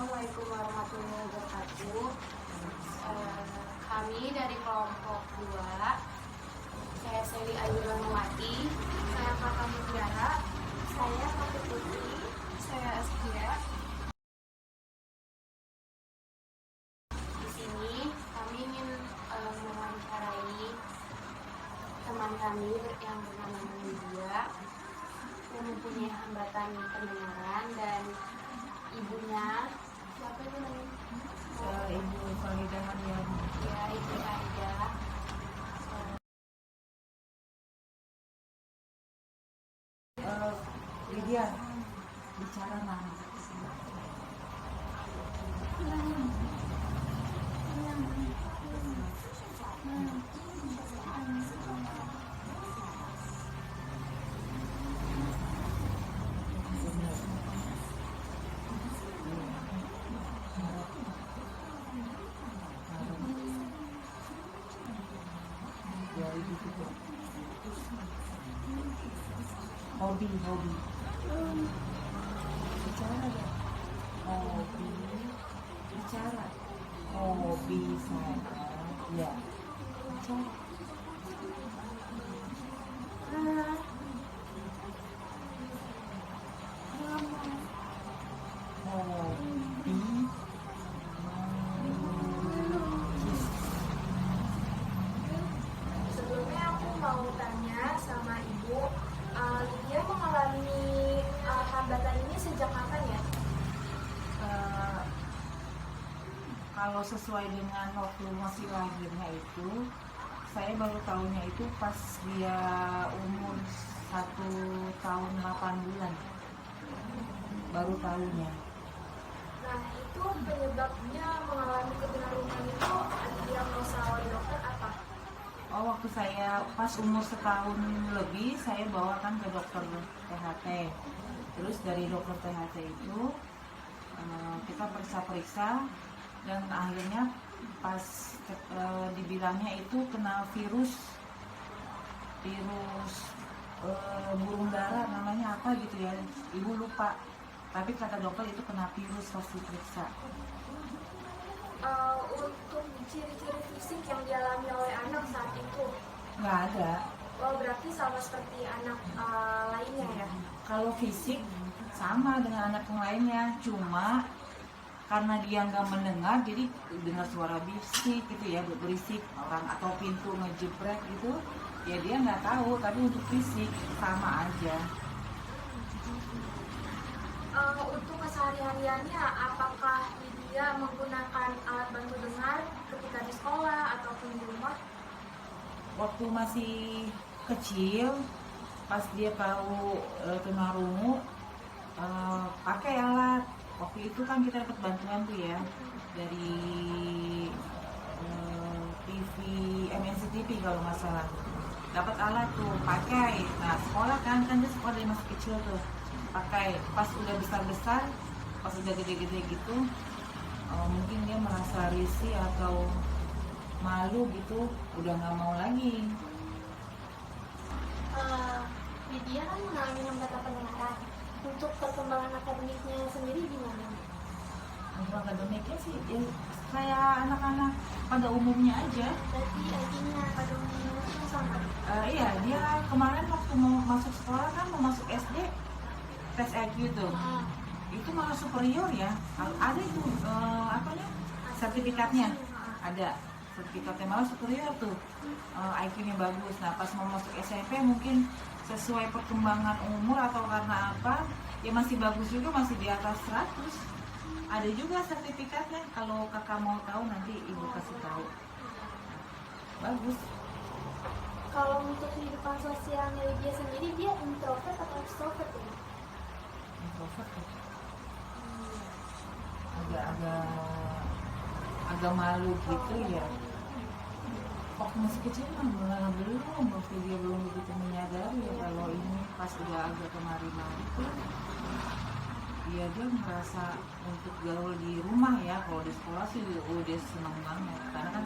Assalamualaikum warahmatullahi wabarakatuh. Kami dari kelompok 2. Saya Seli Ayu Rahmawati. Saya Kakak Mutiara. Saya Kakak Putri. Saya Askia. Di sini kami ingin mewawancarai teman kami yang bernama Lydia yang mempunyai hambatan pendengaran, dan ibunya, siapa itu namanya? Ibu Faridah Haryani. Ya, Ibu Faridah. Lydia, bicara nama. Hobi bicara ya, hobi bicara, hobi saya ya bicara. Hobi melukis. Sebelumnya aku mau tanya sama Ibu, Lydia mengalami hambatan ini sejak kapan ya? Kalau sesuai dengan waktu masih lahirnya itu, saya baru tahunya itu pas dia umur 1 tahun 8 bulan, baru tahunya. Nah, itu penyebabnya mengalami ketunarunan itu diagnosa oleh dokter apa? Waktu saya pas umur 1 tahun lebih, saya bawakan ke dokter THT. Terus dari dokter THT itu kita periksa-periksa, dan akhirnya pas dibilangnya itu kena virus burung dara, namanya apa gitu ya, ibu lupa. Tapi kata dokter itu kena virus pas diperiksa. Untuk ciri-ciri fisik yang dialami oleh anak saat itu, Nggak ada. berarti sama seperti anak lainnya ya? Kalau fisik sama dengan anak yang lainnya, cuma karena dia nggak mendengar, jadi dengar suara bisik gitu ya, berisik orang atau pintu ngejebrek gitu, ya dia nggak tahu. Tapi untuk fisik sama aja. Untuk kesehariannya, apakah dia menggunakan alat bantu dengar ketika di sekolah ataupun di rumah? Waktu masih kecil, pas dia tahu tunarungu, pakai alat. Waktu itu kan kita dapat bantuan tuh ya dari TV MNC TV kalau nggak salah, dapat alat tuh pakai. Nah sekolah kan dia sekolah dari masih kecil tuh pakai. Pas udah besar, pas udah gede-gede gitu, mungkin dia merasa risih atau malu gitu, udah nggak mau lagi. Lydia kan mengalami hambatan pendengaran. Untuk perkembangan akademiknya sendiri gimana? Untuk akademiknya sih ya, kayak anak-anak pada umumnya aja. Berarti artinya pada umumnya itu sama. Iya, dia kemarin waktu mau masuk sekolah kan, mau masuk SD, tes IQ tuh, itu malah superior ya. Ada itu sertifikatnya, ada sertifikatnya malah superior tuh, IQ-nya bagus. Nah pas mau masuk SMP mungkin sesuai perkembangan umur atau karena apa, ya masih bagus juga, masih di atas 100. Ada juga sertifikatnya, kalau kakak mau tahu nanti ibu kasih tahu. Bagus. Kalau untuk kehidupan sosialnya Lydia sendiri, dia introvert atau extrovert ya? Introvert ya. Agak malu gitu ya. Waktu masih kecil mah belum, waktu dia belum begitu menyadari ya kalau ini. Pas udah agak kemari-mari tuh, dia merasa untuk gaul di rumah ya. Kalau di sekolah sih udah seneng banget, karena kan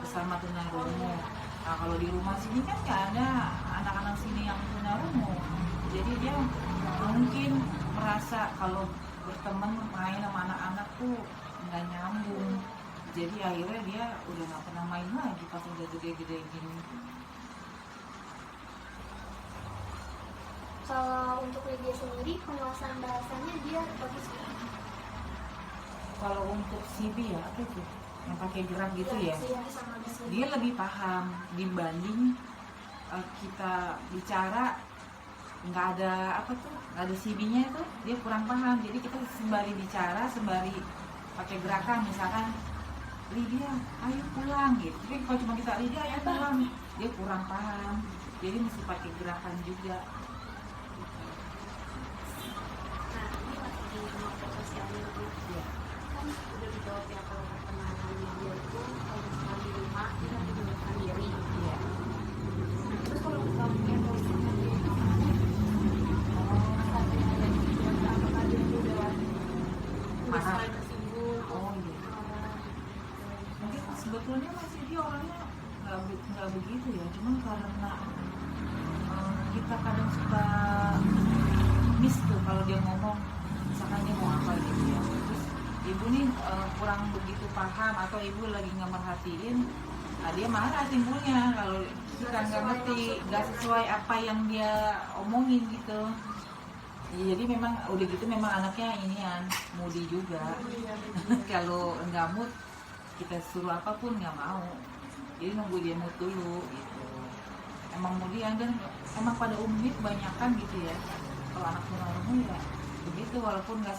bersama tunarungu. Nah kalau di rumah sini kan nggak ada anak-anak sini yang tunarungu, jadi dia mungkin merasa kalau berteman main sama anak-anak tuh nggak nyambung. Jadi akhirnya dia udah nggak pernah main lagi pas udah gede-gede gini. Kalau untuk Lydia sendiri, penguasaan bahasanya dia bagus nggak? Kalau untuk CB ya apa itu yang pakai gerak gitu ya, Iya, sama bisa. dia lebih paham dibanding kita bicara nggak ada apa tuh, nggak ada CB-nya itu dia kurang paham. Jadi kita sembari bicara, sembari pakai gerakan, misalkan Lydia ayo pulang gitu, tapi kalau cuma kita Lydia ayo pulang, dia kurang paham. Jadi mesti pakai gerakan juga. Nah, ini masih di kelompok sosialnya Bu. Ya. Kan udah dijawab ya kalau pertengahannya dia itu kalau misalnya di rumah dia harus menggunakan diri. Iya. Nah, terus kalau misalnya emosinya dia kemana? Sampai ada di keluarga, apakah dia itu udah Marah. mulai tersinggung? Oh iya. Marah. Mungkin sebetulnya masih dia orangnya nggak begitu ya, cuma karena kita kadang suka miss tuh kalau dia ngomong, misalkan dia mau apa gitu ya, terus ibu nih kurang begitu paham atau ibu lagi nggak merhatiin, nah dia marah timbulnya kalau kita nggak ngerti, nggak sesuai apa yang dia omongin gitu. Ya, jadi memang udah gitu memang anaknya inian moody juga. Kalau nggak mood kita suruh apapun nggak mau, jadi nunggu dia mood dulu gitu. Emang kemudian kan emang pada umumnya kebanyakan gitu ya, kalau anak tunarungu ya begitu, walaupun nggak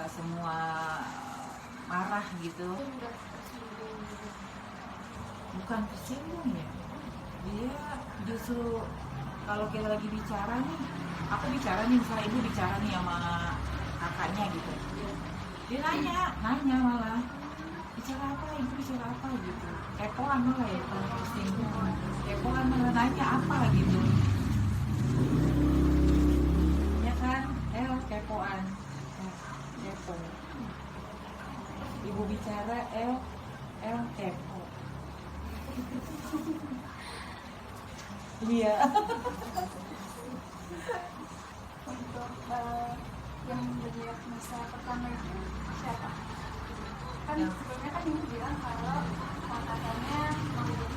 semua marah gitu, Udah tersinggung gitu. bukan tersinggung ya, dia justru kalau kita lagi bicara nih, aku bicara nih misalnya ibu bicara nih sama kakaknya gitu, dia nanya malah bicara apa, ibu bicara apa gitu, kepoan malah ya, bukan tersinggung, kepoan malah nanya apa gitu, ya kan, kepoan, kepo, ibu bicara, kepo, iya. Untuk yang berdiagnosa pertama itu siapa? Kan Yang- sebelumnya kan ibu bilang kalau katanya mengidap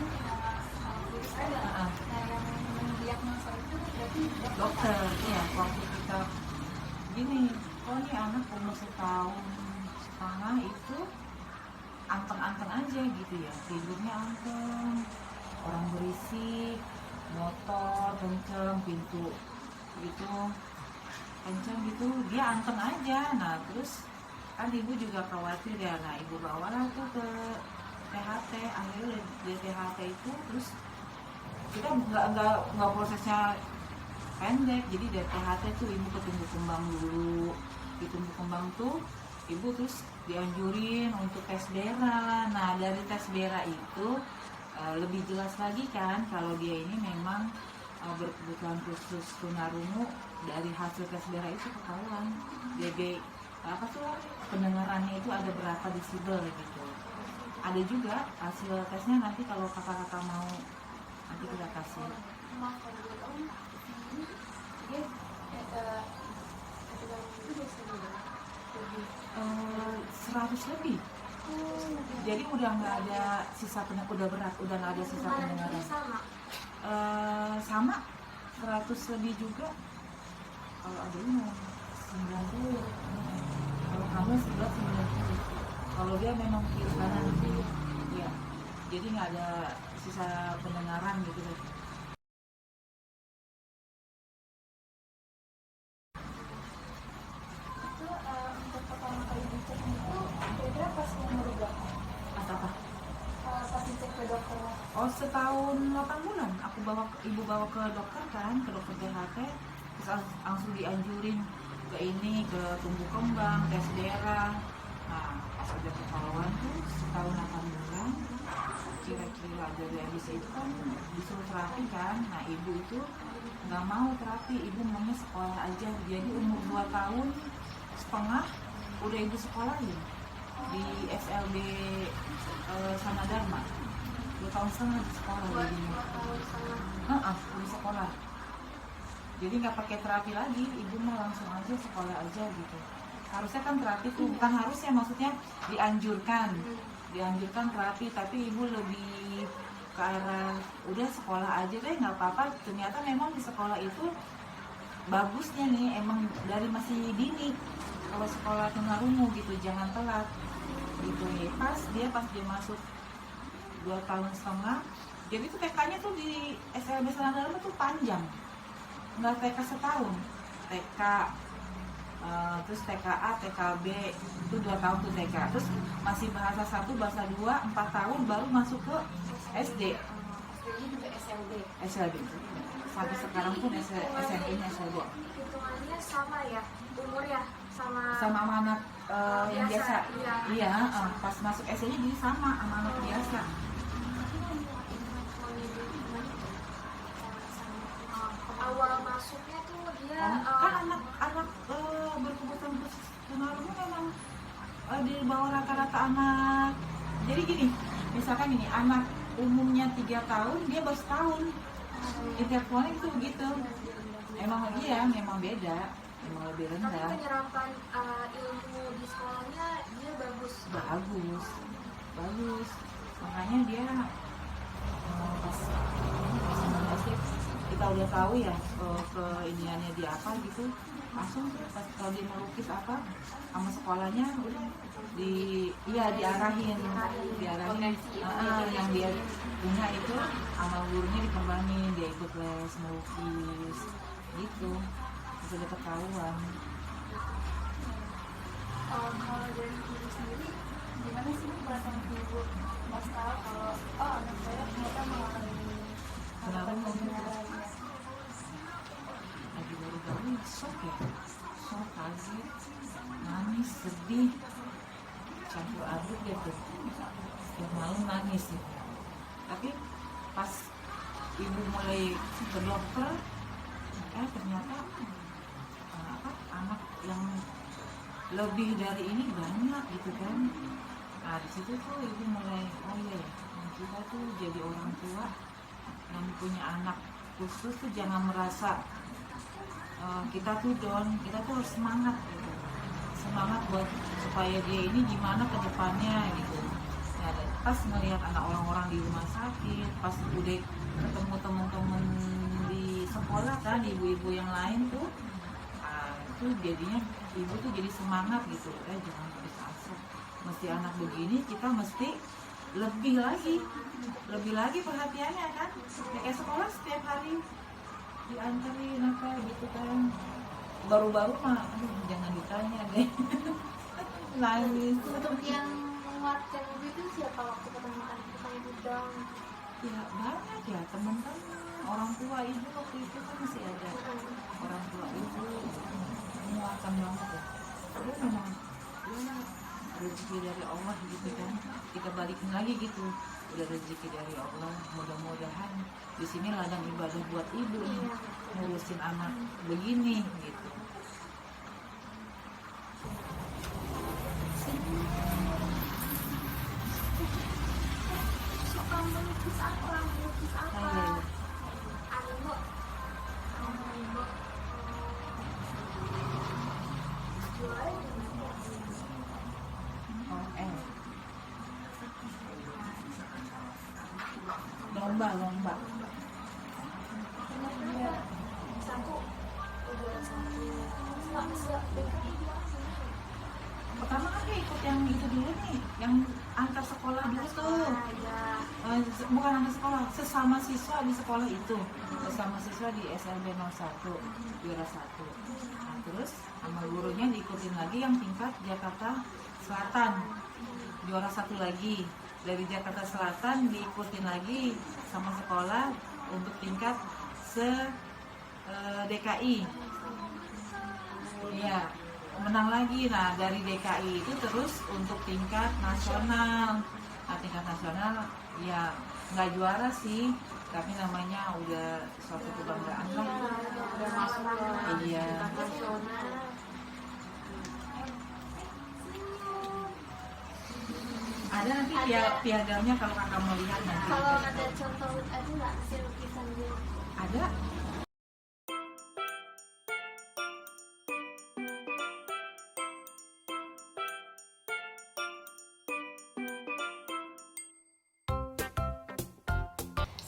virus ada. Heeh. Nah, yang mendiagnosa itu berarti Dokter, iya, waktu kita gini, oh ini anak umur 1,5 tahun itu anteng-anteng aja gitu ya, tidurnya anteng, orang berisik, motor kenceng, pintu gitu kenceng gitu, dia anteng aja. Nah terus kan ibu juga khawatir ya, nah ibu bawalah tuh ke THT, akhirnya dari THT itu terus kita nggak prosesnya pendek, jadi dari THT tuh ibu ke tumbuh kembang dulu, di tumbuh kembang tuh ibu terus dianjurin untuk tes BERA. Nah dari tes BERA itu lebih jelas lagi kan kalau dia ini memang berkebutuhan khusus tunarungu. Dari hasil tes BERA itu ketahuan DB apa tuh pendengarannya itu ada berapa desibel gitu. Ada juga hasil tesnya, nanti kalau kakak-kakak mau nanti kita kasih. maaf kalau gue tahu dia ketika itu biasanya lebih 100 lebih. Jadi udah nggak ada sisa udah berat, udah nggak ada sisa pendengaran. sama. Sama 100 lebih juga. Kalau ada ini 90. Kalau kamu 11 90. Kalau dia memang kiri kanan ya. Jadi nggak ada sisa pendengaran gitu deh. Itu untuk pertama kali dicek itu kira-kira pas umur berapa? Apa? Pas dicek ke dokter. Oh, setahun 8 bulan aku ibu bawa ke dokter kan, ke dokter THT, terus langsung dianjurin ke ini, ke tumbuh kembang, tes BERA. Nah pas udah ketahuan tuh setahun 8 bulan kira-kira, dari habis itu kan disuruh terapi kan. Nah ibu itu nggak mau terapi, ibu maunya sekolah aja. Jadi umur 2 tahun setengah udah ibu sekolahin di SLB Sanadharma. 2 tahun setengah di sekolah jadinya. Tahun setengah. Di sekolah. Jadi nggak pakai terapi lagi, ibu mah langsung aja sekolah aja gitu. Harusnya kan terapi tuh, bukan harusnya, maksudnya dianjurkan terapi, tapi ibu lebih ke arah udah sekolah aja deh, nggak apa-apa. Ternyata memang di sekolah itu bagusnya nih emang dari masih dini, kalau sekolah tunarungu gitu jangan telat gitu nih. Pas dia masuk 2,5 tahun, jadi tuh TK-nya tuh di SLB Selang Dalam tuh panjang, nggak TK setahun, TK terus TKA, TKB itu 2 tahun tuh TK, terus masih bahasa 1, bahasa 2, 4 tahun baru masuk ke SD. SD-nya juga SLB sampai sekarang pun SMP-nya SLB. Hitungannya sama ya, umur ya, sama Sama anak yang biasa. Iya. Pas masuk SD-nya jadi sama anak biasa. awal masuknya tuh dia Kan anak berkebutuhan khusus tunarungu memang di bawah rata-rata anak. Jadi gini, misalkan ini anak umumnya 3 tahun, dia baru setahun. Intervalnya itu begitu. Memang beda, memang lebih tapi rendah. penyerapan ilmu di sekolahnya dia bagus. Bagus. Makanya dia pas SD kita udah tahu ya keiniannya dia apa gitu, langsung pas kalau dia melukis apa sama sekolahnya udah diarahin yang dia punya itu sama gurunya dikembangin, dia ikut les melukis gitu, bisa udah ketahuan. Kalau dari ibu sendiri gimana sih perasaan ibu pas tahu kalau anak saya ternyata mengalami Tunarungu lagi baru-baru shock kaget, nangis, sedih, campur aduk gitu, setiap malam nangis gitu. Tapi pas ibu mulai ke dokter, ternyata anak yang lebih dari ini banyak gitu kan. Nah di situ tuh ibu mulai kita tuh jadi orang tua yang punya anak khusus tuh jangan merasa kita tuh down, kita tuh harus semangat gitu, semangat buat supaya dia ini gimana ke depannya gitu. Ya, pas melihat anak orang-orang di rumah sakit, pas udah ketemu teman-teman di sekolah kan, ibu-ibu yang lain tuh, itu jadinya ibu tuh jadi semangat gitu. Jangan putus asa, mesti anak begini kita mesti lebih lagi perhatiannya kan. Kayak sekolah setiap hari dianterin apa gitu kan. Baru-baru mah jangan ditanya deh. Nangis. untuk yang menguatkan ibu itu siapa waktu ketemu anak ibu down? Ya banyak ya teman-teman, orang tua ibu waktu itu kan masih ada orang tua ibu menguatkan banget ya. Itu memang rezeki dari Allah gitu kan, kita balikin lagi gitu, udah rezeki dari Allah, mudah-mudahan di sini ladang ibadah buat ibu nih, ngurusin anak begini gitu. Suka melukis apa? Animo. Jualnya di mana? Lomba. Satu udah satu Pertama kan dia ikut yang itu dulu nih, yang antar sekolah dulu tuh. Bukan antar sekolah, sesama siswa di sekolah itu, sesama siswa di SLB 01 juara 1. Nah, terus sama gurunya diikutin lagi yang tingkat Jakarta Selatan juara 1 lagi. Dari Jakarta Selatan diikutin lagi sama sekolah untuk tingkat DKI. Iya, menang lagi. Nah dari DKI itu terus untuk tingkat nasional. Nah tingkat nasional ya nggak juara sih, tapi namanya udah suatu kebanggaan lah. udah masuk Iya. nasional. Ada nanti piagamnya kalau kakak mau lihat nanti. Kalau ada contoh ada nggak sih lukisan dia? Ada.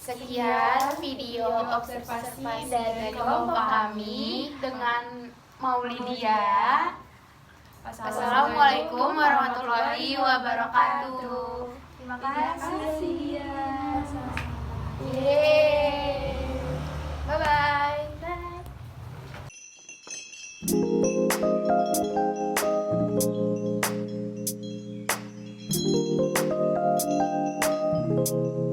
Sekian video observasi dari kelompok kami dengan Maulidia. Assalamualaikum warahmatullahi wabarakatuh. Terima kasih. Yeay. Bye-bye. Bye.